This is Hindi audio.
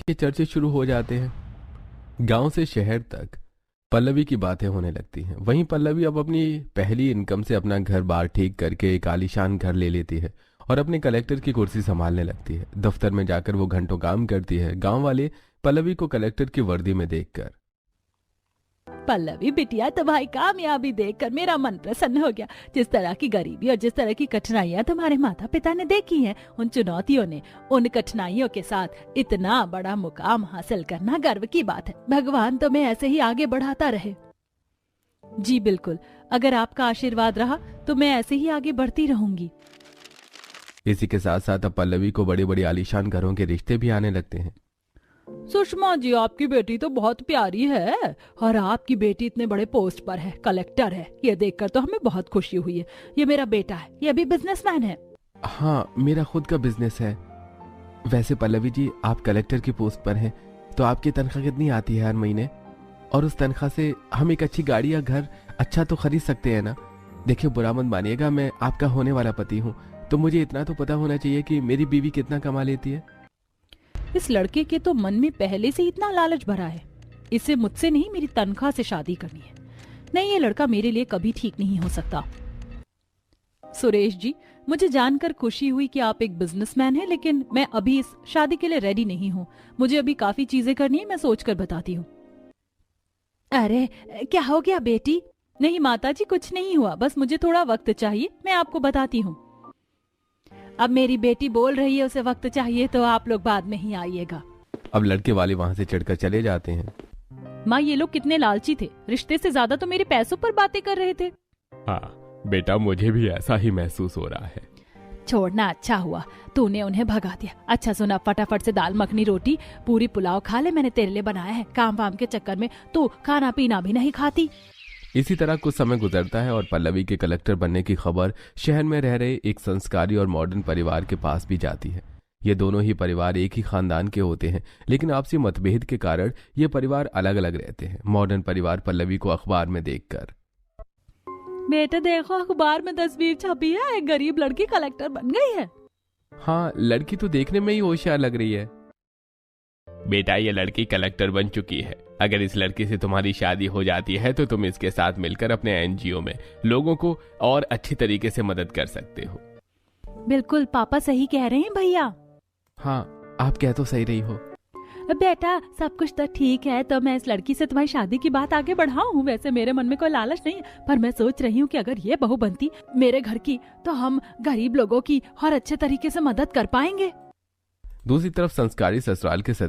के चर्चे शुरू हो जाते हैं। गांव से शहर तक पल्लवी की बातें होने लगती हैं। वहीं पल्लवी अब अपनी पहली इनकम से अपना घर बार ठीक करके एक आलीशान घर ले लेती है और अपने कलेक्टर की कुर्सी संभालने लगती है। दफ्तर में जाकर वो घंटों काम करती है। गांव वाले पल्लवी को कलेक्टर की वर्दी में देखकर, पल्लवी बिटिया, तुम्हारी कामयाबी देखकर मेरा मन प्रसन्न हो गया। जिस तरह की गरीबी और जिस तरह की कठिनाइयां तुम्हारे माता पिता ने देखी हैं, उन चुनौतियों ने, उन कठिनाइयों के साथ इतना बड़ा मुकाम हासिल करना गर्व की बात है। भगवान तुम्हें ऐसे ही आगे बढ़ाता रहे। जी बिल्कुल, अगर आपका आशीर्वाद रहा तो मैं ऐसे ही आगे बढ़ती रहूंगी। इसी के साथ साथ अब पल्लवी को बड़े बड़े आलीशान घरों के रिश्ते भी आने लगते हैं। सुषमा जी, आपकी बेटी तो बहुत प्यारी है और आपकी बेटी इतने बड़े पोस्ट पर है, कलेक्टर है। ये देखकर तो हमें बहुत खुशी हुई है। ये मेरा बेटा है, ये भी बिजनेसमैन है। हाँ, मेरा खुद का बिजनेस है। वैसे पल्लवी जी, आप कलेक्टर की पोस्ट पर हैं तो आपकी तनख्वाह कितनी आती है हर महीने? और उस तनख्वाह से हम एक अच्छी गाड़ी या घर अच्छा तो खरीद सकते हैं ना? देखिए, बुरा मत मानिएगा, मैं आपका होने वाला पति हूँ, तो मुझे इतना तो पता होना चाहिए कि मेरी बीवी कितना कमा लेती है। इस लड़के के तो मन में पहले से इतना लालच भरा है। इसे मुझसे नहीं, मेरी तनख्वाह से शादी करनी है। नहीं, ये लड़का मेरे लिए कभी ठीक नहीं हो सकता। सुरेश जी, मुझे जानकर खुशी हुई कि आप एक बिजनेसमैन हैं, लेकिन मैं अभी इस शादी के लिए रेडी नहीं हूँ। मुझे अभी काफी चीजें करनी है, मैं सोचकर बताती हूँ। अरे क्या हो गया बेटी? नहीं माताजी, कुछ नहीं हुआ, बस मुझे थोड़ा वक्त चाहिए, मैं आपको बताती हूँ। अब मेरी बेटी बोल रही है उसे वक्त चाहिए, तो आप लोग बाद में ही आइएगा। अब लड़के वाले वहां से चढ़कर चले जाते हैं। माँ, ये लोग कितने लालची थे, रिश्ते से ज्यादा तो मेरे पैसों पर बातें कर रहे थे। हाँ बेटा, मुझे भी ऐसा ही महसूस हो रहा है। छोड़ना अच्छा हुआ, तूने उन्हें भगा दिया। अच्छा सुना, फटाफट से दाल मखनी रोटी पूरी पुलाव खा ले, मैंने तेरे लिए बनाया है। काम वाम के चक्कर में तू खाना पीना भी नहीं खाती। इसी तरह कुछ समय गुजरता है और पल्लवी के कलेक्टर बनने की खबर शहर में रह रहे एक संस्कारी और मॉडर्न परिवार के पास भी जाती है। ये दोनों ही परिवार एक ही खानदान के होते हैं, लेकिन आपसी मतभेद के कारण ये परिवार अलग अलग रहते हैं। मॉडर्न परिवार पल्लवी को अखबार में देखकर, बेटा देखो, अखबार में तस्वीर छपी है, एक गरीब लड़की कलेक्टर बन गई है। हाँ, लड़की तो देखने में ही होशियार लग रही है। बेटा, ये लड़की कलेक्टर बन चुकी है। अगर इस लड़की से तुम्हारी शादी हो जाती है तो तुम इसके साथ मिलकर अपने एनजीओ में लोगों को और अच्छी तरीके से मदद कर सकते हो। बिल्कुल, पापा सही कह रहे हैं भैया। हाँ, आप कह तो सही रही हो। बेटा, सब कुछ तो ठीक है, तो मैं इस लड़की से तुम्हारी शादी की बात आगे बढ़ाऊं। वैसे मेरे मन में कोई लालच नहीं है, पर मैं सोच रही हूँ कि अगर ये बहू बनती मेरे घर की, तो हम गरीब लोगों की और अच्छे तरीके से मदद कर पाएंगे। दूसरी तरफ संस्कारी ससुराल के सदस्य